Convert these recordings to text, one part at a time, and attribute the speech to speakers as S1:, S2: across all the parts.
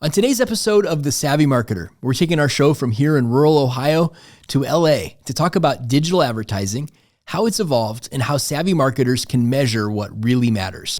S1: On today's episode of The Savvy Marketer, we're taking our show from here in rural Ohio to LA to talk about digital advertising, how it's evolved, and how savvy marketers can measure what really matters.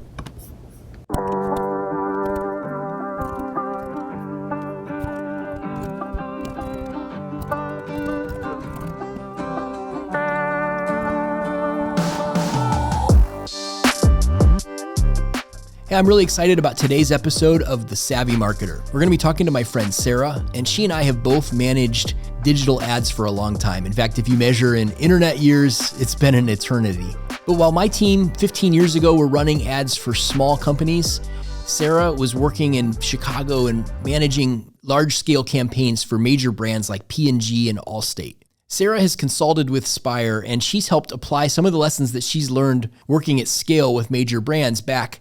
S1: I'm really excited about today's episode of The Savvy Marketer. We're going to be talking to my friend Sara, and she and I have both managed digital ads for a long time. In fact, if you measure in internet years, it's been an eternity. But while my team 15 years ago were running ads for small companies, Sara was working in Chicago and managing large-scale campaigns for major brands like P&G and Allstate. Sara has consulted with Spire, and she's helped apply some of the lessons that she's learned working at scale with major brands back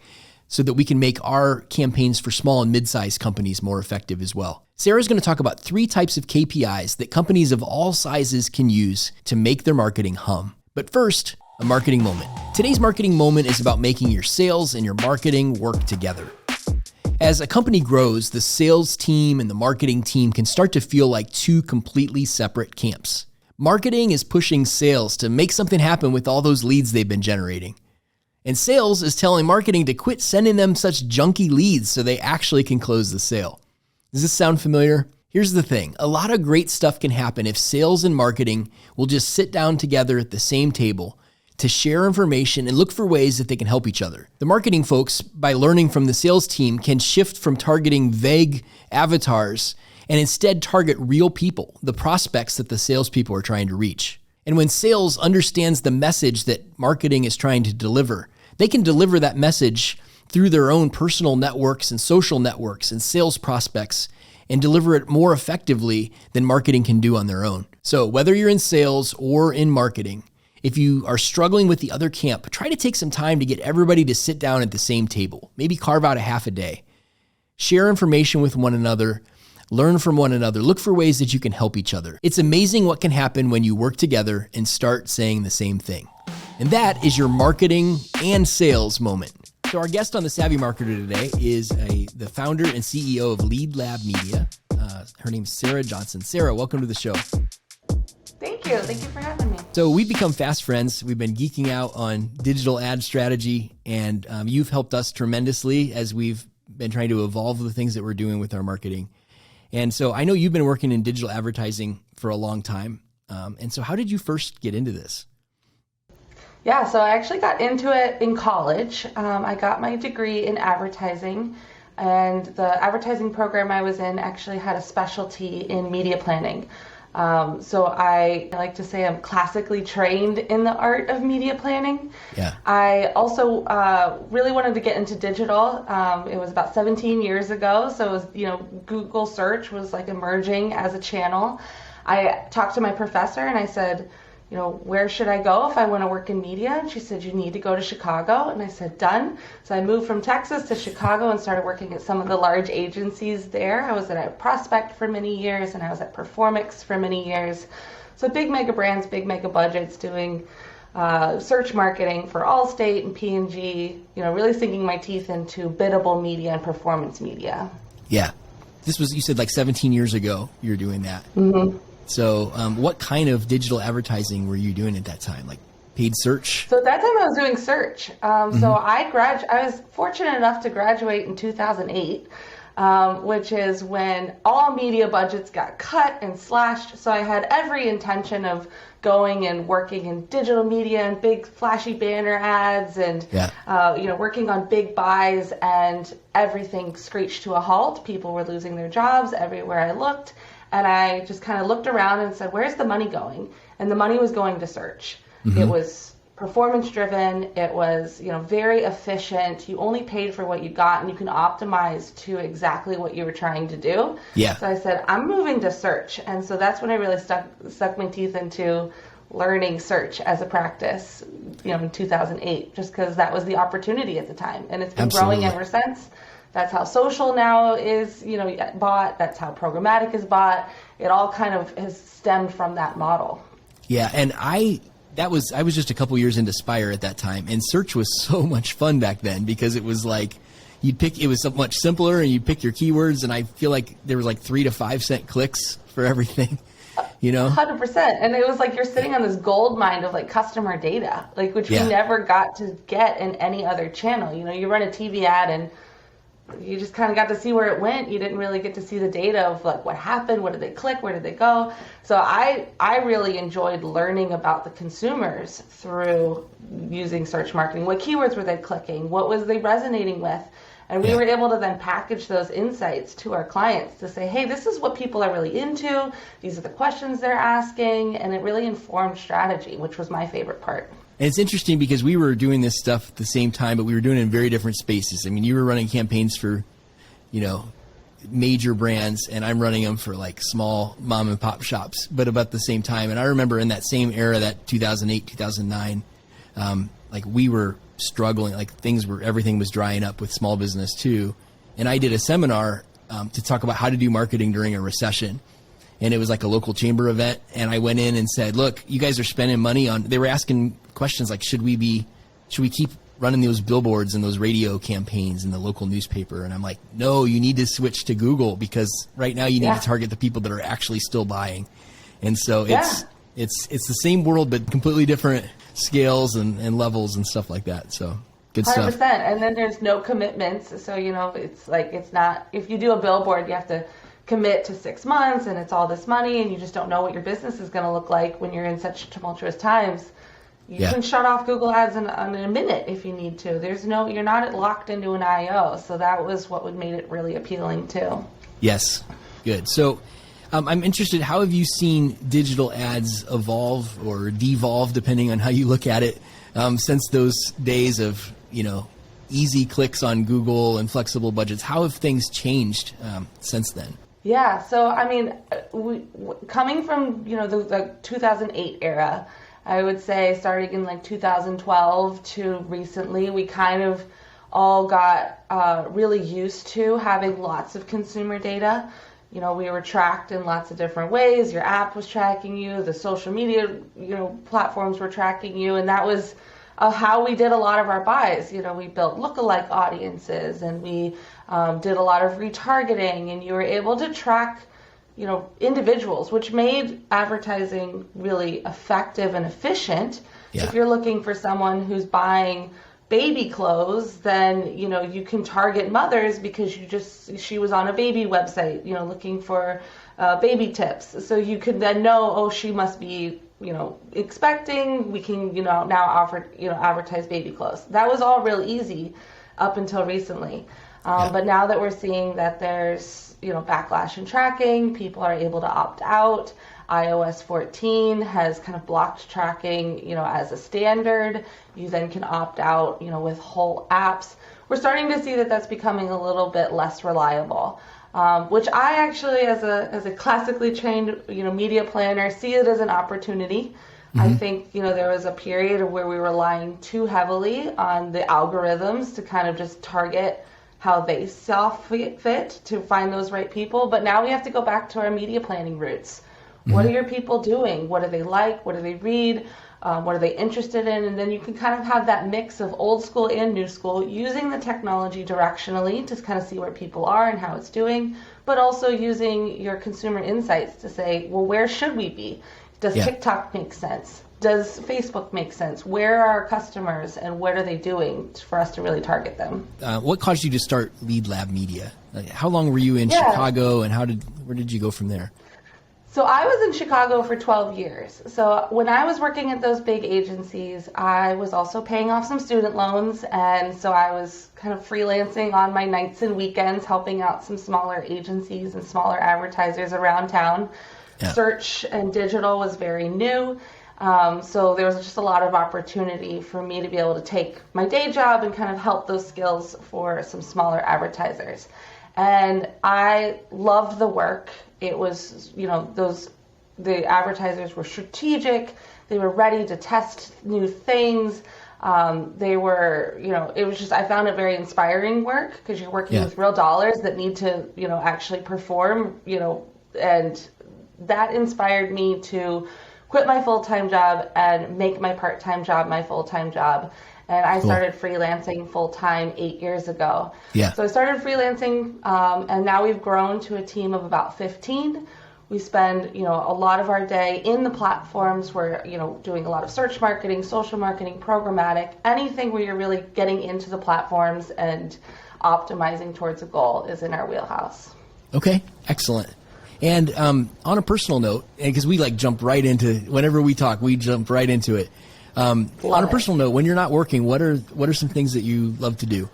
S1: so that we can make our campaigns for small and mid-sized companies more effective as well. Sara's going to talk about 3 types of KPIs that companies of all sizes can use to make their marketing hum. But first, a marketing moment. Today's marketing moment is about making your sales and your marketing work together. As a company grows, the sales team and the marketing team can start to feel like 2 completely separate camps. Marketing is pushing sales to make something happen with all those leads they've been generating. And sales is telling marketing to quit sending them such junky leads so they actually can close the sale. Does this sound familiar? Here's the thing. A lot of great stuff can happen if sales and marketing will just sit down together at the same table to share information and look for ways that they can help each other. The marketing folks, by learning from the sales team, can shift from targeting vague avatars and instead target real people, the prospects that the salespeople are trying to reach. And when sales understands the message that marketing is trying to deliver, they can deliver that message through their own personal networks and social networks and sales prospects and deliver it more effectively than marketing can do on their own. So whether you're in sales or in marketing, if you are struggling with the other camp, try to take some time to get everybody to sit down at the same table. Maybe carve out a half a day. Share information with one another. Learn from one another. Look for ways that you can help each other. It's amazing what can happen when you work together and start saying the same thing. And that is your marketing and sales moment. So our guest on The Savvy Marketer today is the founder and CEO of LeadLab Media. Her name's Sara Johnson. Sara, welcome to the show.
S2: Thank you. Thank you for having me.
S1: So we've become fast friends. We've been geeking out on digital ad strategy, and you've helped us tremendously as we've been trying to evolve the things that we're doing with our marketing. And so I know you've been working in digital advertising for a long time. And so how did you first get into this?
S2: Yeah, so I actually got into it in college. I got my degree in advertising, and the advertising program I was in actually had a specialty in media planning. So I like to say I'm classically trained in the art of media planning. Yeah. I also really wanted to get into digital. It was about 17 years ago, so it was, Google search was like emerging as a channel. I talked to my professor and I said, where should I go if I want to work in media? And she said, you need to go to Chicago. And I said, done. So I moved from Texas to Chicago and started working at some of the large agencies there. I was at Prospect for many years, and I was at Performix for many years. So big mega brands, big mega budgets, doing search marketing for Allstate and P&G, really sinking my teeth into biddable media and performance media.
S1: Yeah. This was, you said like 17 years ago you were doing that.
S2: Mm-hmm.
S1: So what kind of digital advertising were you doing at that time? Like paid search?
S2: So at that time I was doing search. So I was fortunate enough to graduate in 2008, which is when all media budgets got cut and slashed. So I had every intention of going and working in digital media and big flashy banner ads and working on big buys, and everything screeched to a halt. People were losing their jobs everywhere I looked. And I just kind of looked around and said, where's the money going? And the money was going to search. Mm-hmm. It was performance driven. It was, very efficient. You only paid for what you got, and you can optimize to exactly what you were trying to do. Yeah. So I said, I'm moving to search. And so that's when I really stuck my teeth into learning search as a practice, in 2008, just because that was the opportunity at the time. And it's been growing ever since. That's how social now is, bought. That's how programmatic is bought. It all kind of has stemmed from that model.
S1: Yeah, and I was just a couple years into Spire at that time, and search was so much fun back then because it was like, it was so much simpler, and you'd pick your keywords, and I feel like there was like 3 to 5 cent clicks for everything,
S2: 100%. And it was like you're sitting on this gold mine of like customer data, like which we never got to get in any other channel. You run a TV ad and you just kind of got to see where it went. You didn't really get to see the data of like what happened, what did they click, where did they go. So I really enjoyed learning about the consumers through using search marketing. What keywords were they clicking? What was they resonating with? And we were able to then package those insights to our clients to say, hey, this is what people are really into. These are the questions they're asking. And it really informed strategy, which was my favorite part.
S1: And it's interesting because we were doing this stuff at the same time, but we were doing it in very different spaces. I mean, you were running campaigns for, major brands, and I'm running them for like small mom and pop shops, but about the same time. And I remember in that same era, that 2008, 2009, like we were struggling, like everything was drying up with small business too. And I did a seminar to talk about how to do marketing during a recession. And it was like a local chamber event. And I went in and said, look, you guys are spending money they were asking questions like, should we keep running those billboards and those radio campaigns in the local newspaper? And I'm like, no, you need to switch to Google, because right now you need to target the people that are actually still buying. And so it's the same world, but completely different scales and levels and stuff like that. So good
S2: 100%.
S1: stuff.
S2: And then there's no commitments. So, it's like, it's not, if you do a billboard, you have to commit to 6 months and it's all this money and you just don't know what your business is going to look like when you're in such tumultuous times. You can shut off Google Ads in a minute if you need to. You're not locked into an IO. So that was what would made it really appealing too.
S1: Yes. Good. So I'm interested, how have you seen digital ads evolve or devolve, depending on how you look at it, since those days of, easy clicks on Google and flexible budgets? How have things changed since then?
S2: Yeah. So, I mean, coming from, the 2008 era, I would say starting in like 2012 to recently, we kind of all got really used to having lots of consumer data. We were tracked in lots of different ways. Your app was tracking you, the social media, platforms were tracking you, and that was how we did a lot of our buys. We built lookalike audiences, and we did a lot of retargeting, and you were able to track individuals, which made advertising really effective and efficient. Yeah. If you're looking for someone who's buying baby clothes, then, you can target mothers because she was on a baby website, looking for baby tips. So you could then know, oh, she must be, expecting. We can, now offer, advertise baby clothes. That was all real easy up until recently. But now that we're seeing that there's, backlash in tracking, people are able to opt out. iOS 14 has kind of blocked tracking, as a standard. You then can opt out, with whole apps. We're starting to see that that's becoming a little bit less reliable, which I actually, as a classically trained, media planner, see it as an opportunity. Mm-hmm. I think, there was a period where we were relying too heavily on the algorithms to kind of just target how they saw fit to find those right people. But now we have to go back to our media planning roots. Mm-hmm. What are your people doing? What do they like? What do they read? What are they interested in? And then you can kind of have that mix of old school and new school, using the technology directionally to kind of see where people are and how it's doing, but also using your consumer insights to say, well, where should we be? Does TikTok make sense? Does Facebook make sense? Where are our customers and what are they doing for us to really target them?
S1: What caused you to start LeadLab Media? How long were you in Chicago, and where did you go from there?
S2: So I was in Chicago for 12 years. So when I was working at those big agencies, I was also paying off some student loans. And so I was kind of freelancing on my nights and weekends, helping out some smaller agencies and smaller advertisers around town. Yeah. Search and digital was very new. So there was just a lot of opportunity for me to be able to take my day job and kind of help those skills for some smaller advertisers. And I loved the work. It was, the advertisers were strategic. They were ready to test new things. They were, it was just, I found it very inspiring work because you're working with real dollars that need to, actually perform, and that inspired me to quit my full-time job and make my part-time job my full-time job. And I started freelancing full-time 8 years ago.
S1: Yeah.
S2: So I started freelancing, and now we've grown to a team of about 15. We spend, a lot of our day in the platforms. We're, doing a lot of search marketing, social marketing, programmatic, anything where you're really getting into the platforms and optimizing towards a goal is in our wheelhouse.
S1: Okay, excellent. And on a personal note, because we jump right into, whenever we talk, we jump right into it. On a personal note, when you're not working, what are some things that you love to do?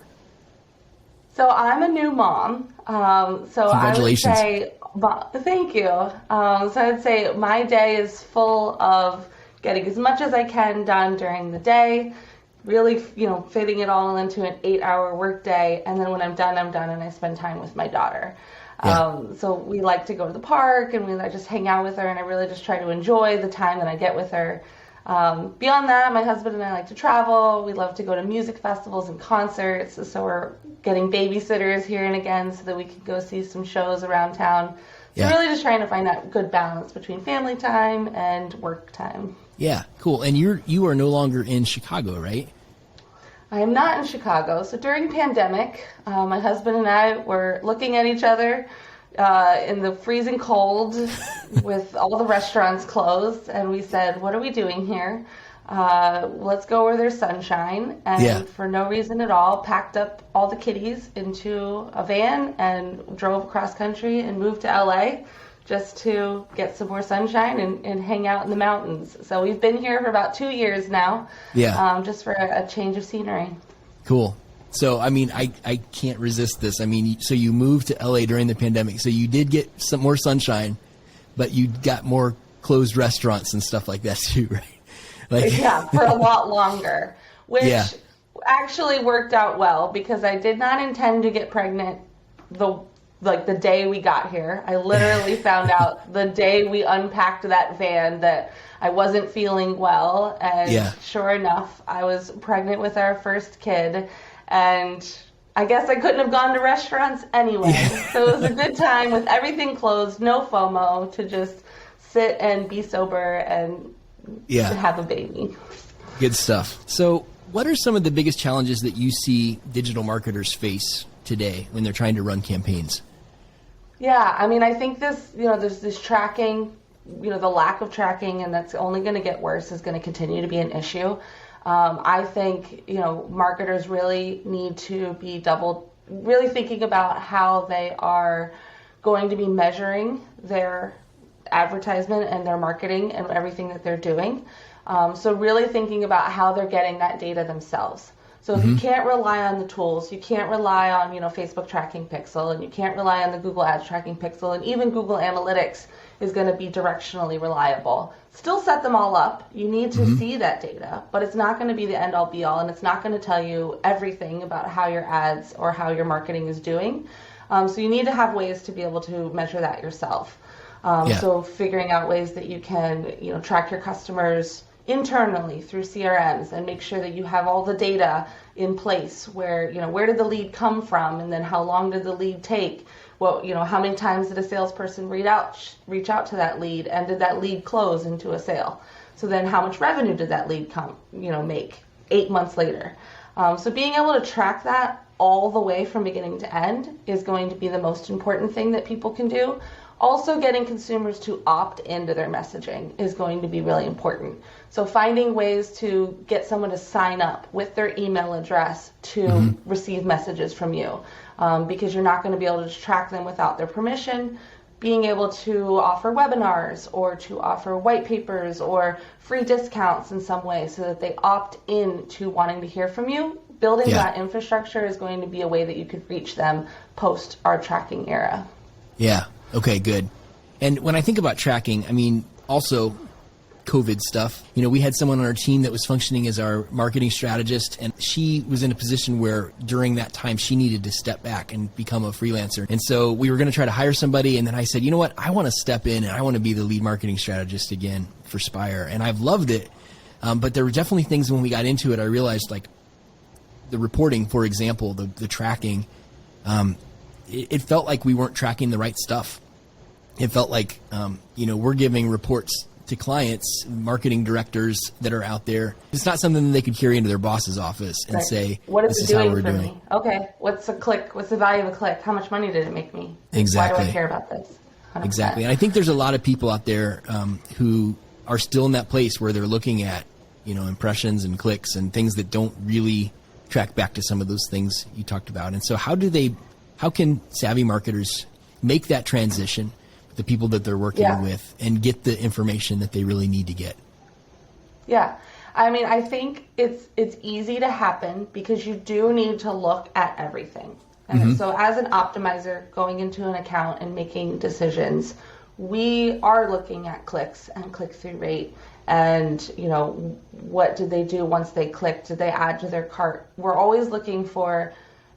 S2: So I'm a new mom. So
S1: Congratulations.
S2: I would say, thank you. So I'd say my day is full of getting as much as I can done during the day, really, fitting it all into an 8-hour workday. And then when I'm done, and I spend time with my daughter.
S1: Yeah.
S2: So we like to go to the park and we just hang out with her, and I really just try to enjoy the time that I get with her. Beyond that, my husband and I like to travel. We love to go to music festivals and concerts. So we're getting babysitters here and again so that we can go see some shows around town. So really just trying to find that good balance between family time and work time.
S1: Yeah, cool. And you are no longer in Chicago, right?
S2: I am not in Chicago. So during pandemic, my husband and I were looking at each other in the freezing cold with all the restaurants closed, and we said, what are we doing here? Let's go where there's sunshine. And for no reason at all, packed up all the kiddies into a van and drove across country and moved to LA just to get some more sunshine and hang out in the mountains. So we've been here for about 2 years now, just for a change of scenery.
S1: Cool. So, I can't resist this. So you moved to LA during the pandemic. So you did get some more sunshine, but you got more closed restaurants and stuff like that too, right?
S2: For a lot longer, which actually worked out well because I did not intend to get pregnant the day we got here. I literally found out the day we unpacked that van that I wasn't feeling well. And sure enough, I was pregnant with our first kid. And I guess I couldn't have gone to restaurants anyway. So it was a good time with everything closed, no FOMO, to just sit and be sober and have a baby.
S1: Good stuff. So what are some of the biggest challenges that you see digital marketers face today when they're trying to run campaigns?
S2: Yeah, I think this, there's this tracking, the lack of tracking, and that's only going to get worse, is going to continue to be an issue. I think, marketers really need to be really thinking about how they are going to be measuring their advertisement and their marketing and everything that they're doing. So really thinking about how they're getting that data themselves. So if you can't rely on the tools, you can't rely on, Facebook tracking pixel, and you can't rely on the Google Ads tracking pixel, and even Google Analytics is going to be directionally reliable. Still set them all up. You need to see that data, but it's not going to be the end all be all, and it's not going to tell you everything about how your ads or how your marketing is doing. So you need to have ways to be able to measure that yourself. So figuring out ways that you can, track your customers internally through CRMs and make sure that you have all the data in place where, where did the lead come from, and then how long did the lead take? Well, how many times did a salesperson reach out to that lead, and did that lead close into a sale? So then how much revenue did that lead make 8 months later? So being able to track that all the way from beginning to end is going to be the most important thing that people can do. Also, getting consumers to opt into their messaging is going to be really important. So finding ways to get someone to sign up with their email address to receive messages from you, because you're not going to be able to track them without their permission. Being able to offer webinars or to offer white papers or free discounts in some way so that they opt in to wanting to hear from you. Building that infrastructure is going to be a way that you could reach them post our tracking era.
S1: Yeah. Okay, good. And when I think about tracking, also COVID stuff. We had someone on our team that was functioning as our marketing strategist, and she was in a position where during that time she needed to step back and become a freelancer. And so we were going to try to hire somebody, and then I said, you know what, I want to step in and I want to be the lead marketing strategist again for Spire. And I've loved it. But there were definitely things when we got into it, I realized, like the reporting, for example, the tracking, it felt like we weren't tracking the right stuff. It felt like, we're giving reports to clients, marketing directors that are out there. It's not something that they could carry into their boss's office and say,
S2: what is
S1: this
S2: it
S1: is how
S2: doing
S1: we're
S2: for
S1: doing.
S2: me? Okay, what's a click? What's the value of a click? How much money did it make me?
S1: Exactly.
S2: Why do I care about this? 100%.
S1: Exactly. And I think there's a lot of people out there who are still in that place where they're looking at, impressions and clicks and things that don't really track back to some of those things you talked about. And so how can savvy marketers make that transition with the people that they're working with and get the information that they really need to get?
S2: Yeah. I mean, I think it's easy to happen because you do need to look at everything. And so as an optimizer going into an account and making decisions, we are looking at clicks and click-through rate and, what did they do once they clicked? Did they add to their cart? We're always looking for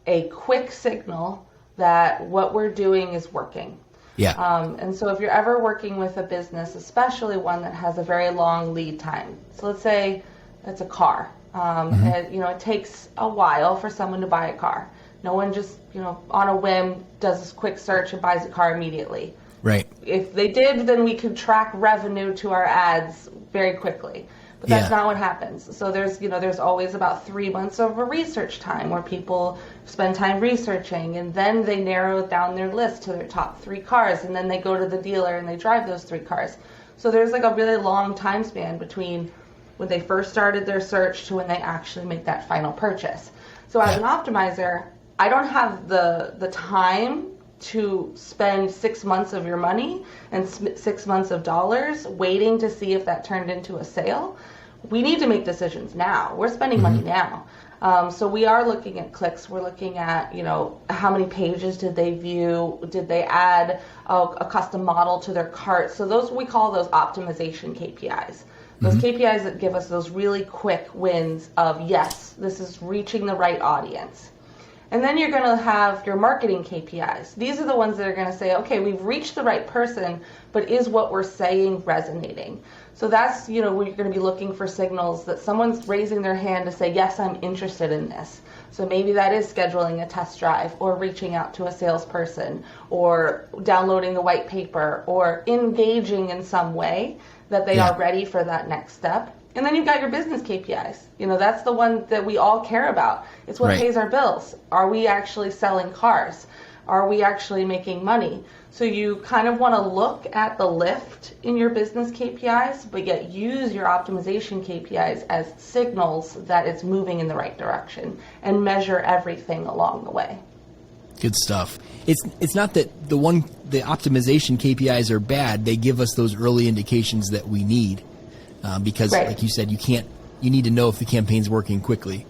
S2: a quick signal that what we're doing is working.
S1: Yeah.
S2: And so if you're ever working with a business, especially one that has a very long lead time, so let's say it's a car, and, it takes a while for someone to buy a car. No one just, on a whim does this quick search and buys a car immediately.
S1: Right.
S2: If they did, then we could track revenue to our ads very quickly. But that's not what happens. So there's always about 3 months of a research time where people spend time researching, and then they narrow down their list to their top 3 cars, and then they go to the dealer and they drive those 3 cars. So there's like a really long time span between when they first started their search to when they actually make that final purchase. So as an optimizer, I don't have the time to spend 6 months of your money and 6 months of dollars waiting to see if that turned into a sale. We need to make decisions now. We're spending money now. So we are looking at clicks. We're looking at, how many pages did they view? Did they add a custom model to their cart? So we call those optimization KPIs. Those KPIs that give us those really quick wins of, yes, this is reaching the right audience. And then you're going to have your marketing KPIs. These are the ones that are going to say, okay, we've reached the right person, but is what we're saying resonating? So that's, where you're going to be looking for signals that someone's raising their hand to say, yes, I'm interested in this. So maybe that is scheduling a test drive or reaching out to a salesperson or downloading the white paper or engaging in some way that they are ready for that next step. And then you've got your business KPIs. That's the one that we all care about. It's what pays our bills. Are we actually selling cars? Are we actually making money? So you kind of want to look at the lift in your business KPIs, but yet use your optimization KPIs as signals that it's moving in the right direction and measure everything along the way.
S1: Good stuff. It's not that the optimization KPIs are bad. They give us those early indications that we need. Because like you said, you need to know if the campaign's working quickly.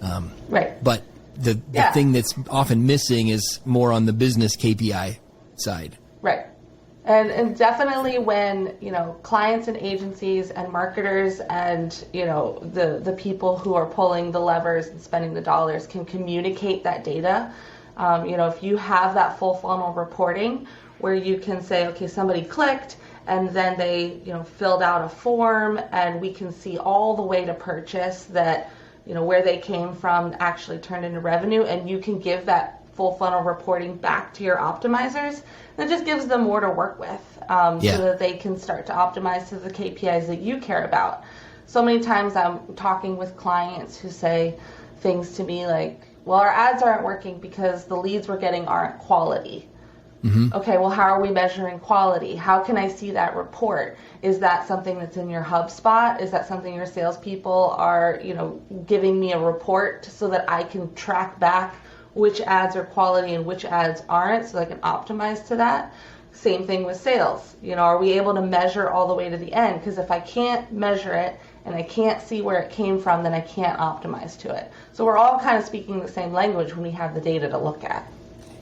S1: But the thing that's often missing is more on the business KPI side. Right.
S2: And definitely when, clients and agencies and marketers and, the people who are pulling the levers and spending the dollars can communicate that data, if you have that full funnel reporting where you can say, okay, somebody clicked, and then they, filled out a form, and we can see all the way to purchase that, where they came from actually turned into revenue, and you can give that full funnel reporting back to your optimizers. That just gives them more to work with, so that they can start to optimize to the KPIs that you care about. So many times I'm talking with clients who say things to me like, well, our ads aren't working because the leads we're getting aren't quality. Okay, well, how are we measuring quality? How can I see that report? Is that something that's in your HubSpot? Is that something your salespeople are, giving me a report so that I can track back which ads are quality and which ads aren't so I can optimize to that? Same thing with sales. Are we able to measure all the way to the end? Because if I can't measure it and I can't see where it came from, then I can't optimize to it. So we're all kind of speaking the same language when we have the data to look at.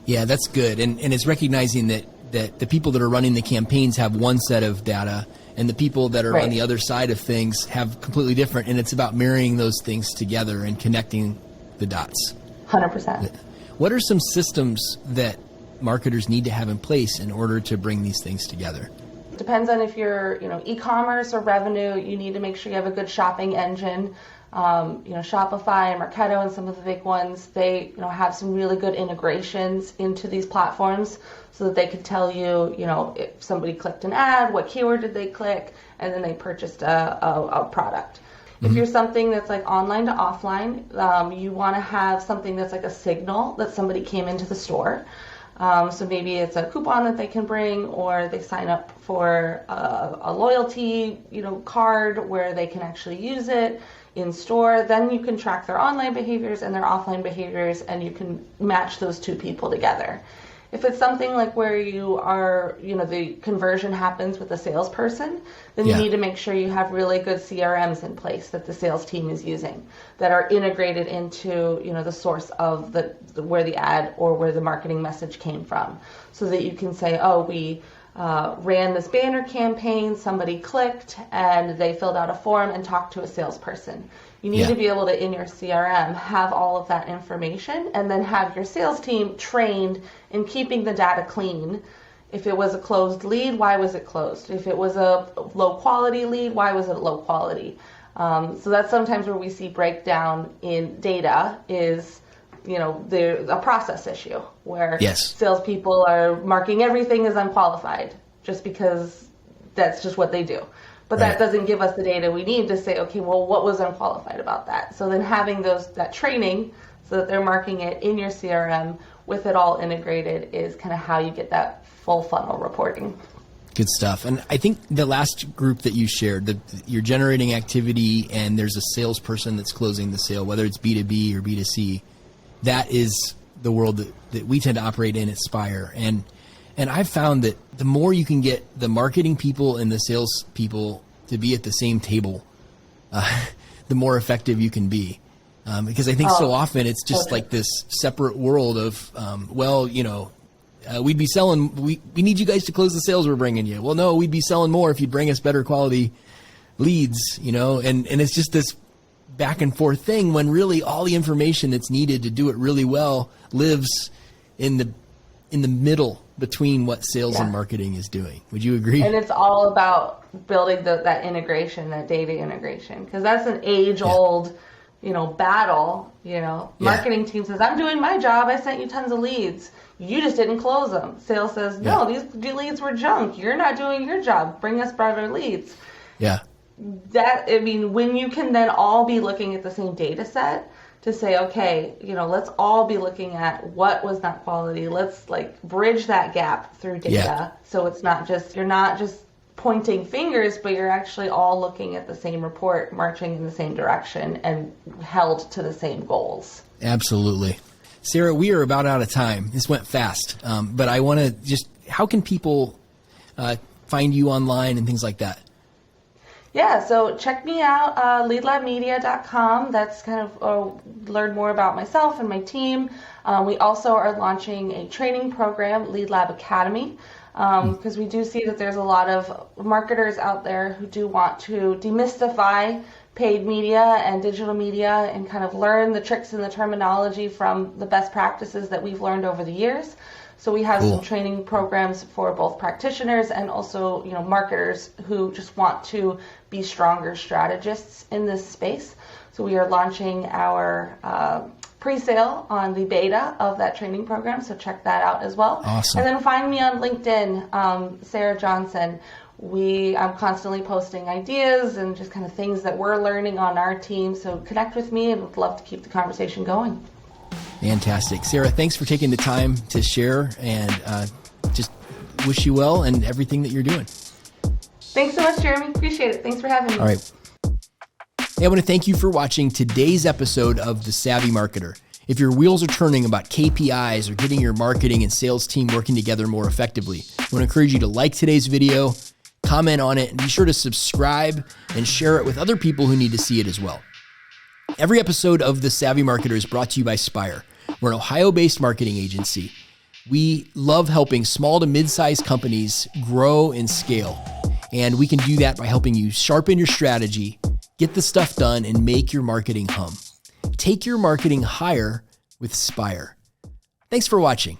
S1: Yeah, that's good. And it's recognizing that the people that are running the campaigns have one set of data and the people that are on the other side of things have completely different. And it's about marrying those things together and connecting the dots.
S2: 100%.
S1: What are some systems that marketers need to have in place in order to bring these things together?
S2: Depends on if you're, e-commerce or revenue. You need to make sure you have a good shopping engine. Shopify and Marketo and some of the big ones, they have some really good integrations into these platforms so that they could tell you, if somebody clicked an ad, what keyword did they click, and then they purchased a product. If you're something that's like online to offline, you want to have something that's like a signal that somebody came into the store. So maybe it's a coupon that they can bring, or they sign up for a loyalty, card where they can actually use it in store. Then you can track their online behaviors and their offline behaviors, and you can match those two people together. If it's something like where you are, the conversion happens with a salesperson, then you need to make sure you have really good CRMs in place that the sales team is using that are integrated into, the source of where the ad or where the marketing message came from, so that you can say, oh, we ran this banner campaign, somebody clicked and they filled out a form and talked to a salesperson. You need to be able to, in your CRM, have all of that information, and then have your sales team trained in keeping the data clean. If it was a closed lead, why was it closed? If it was a low quality lead, why was it low quality? So that's sometimes where we see breakdown in data is, a process issue where salespeople are marking everything as unqualified just because that's just what they do. But that doesn't give us the data we need to say, okay, well, what was unqualified about that? So then having that training so that they're marking it in your CRM with it all integrated is kind of how you get that full funnel reporting.
S1: Good stuff. And I think the last group that you shared, you're generating activity and there's a salesperson that's closing the sale, whether it's B2B or B2C, that is the world that we tend to operate in at Spire. And I've found that the more you can get the marketing people and the sales people to be at the same table, the more effective you can be. Because I think so often it's just like this separate world of, we'd be selling, we need you guys to close the sales we're bringing you. Well, no, we'd be selling more if you'd bring us better quality leads, and it's just this back and forth thing when really all the information that's needed to do it really well lives in the middle between what sales and marketing is doing. Would you agree?
S2: And it's all about building that integration, that data integration, because that's an age-old, battle. Marketing team says, I'm doing my job. I sent you tons of leads. You just didn't close them. Sales says, no, these leads were junk. You're not doing your job. Bring us better leads. Yeah. When you can then all be looking at the same data set, to say, okay, let's all be looking at what was not quality. Let's bridge that gap through data. So it's you're not just pointing fingers, but you're actually all looking at the same report, marching in the same direction, and held to the same goals.
S1: Absolutely. Sara, we are about out of time. This went fast. But I want to how can people find you online and things like that?
S2: Yeah, so check me out, LeadLabMedia.com. That's kind of learn more about myself and my team. We also are launching a training program, LeadLab Academy, because we do see that there's a lot of marketers out there who do want to demystify paid media and digital media and kind of learn the tricks and the terminology from the best practices that we've learned over the years. So we have some training programs for both practitioners and also, marketers who just want to be stronger strategists in this space. So we are launching our pre-sale on the beta of that training program. So check that out as well. Awesome. And then find me on LinkedIn, Sara Johnson. I'm constantly posting ideas and just kind of things that we're learning on our team. So connect with me and would love to keep the conversation going.
S1: Fantastic. Sara, thanks for taking the time to share, and just wish you well and everything that you're doing.
S2: Thanks so much, Jeremy. Appreciate it. Thanks for having me.
S1: All right. Hey, I want to thank you for watching today's episode of The Savvy Marketer. If your wheels are turning about KPIs or getting your marketing and sales team working together more effectively, I want to encourage you to like today's video, comment on it, and be sure to subscribe and share it with other people who need to see it as well. Every episode of The Savvy Marketer is brought to you by Spire. We're an Ohio-based marketing agency. We love helping small to mid-sized companies grow and scale. And we can do that by helping you sharpen your strategy, get the stuff done, and make your marketing hum. Take your marketing higher with Spire. Thanks for watching.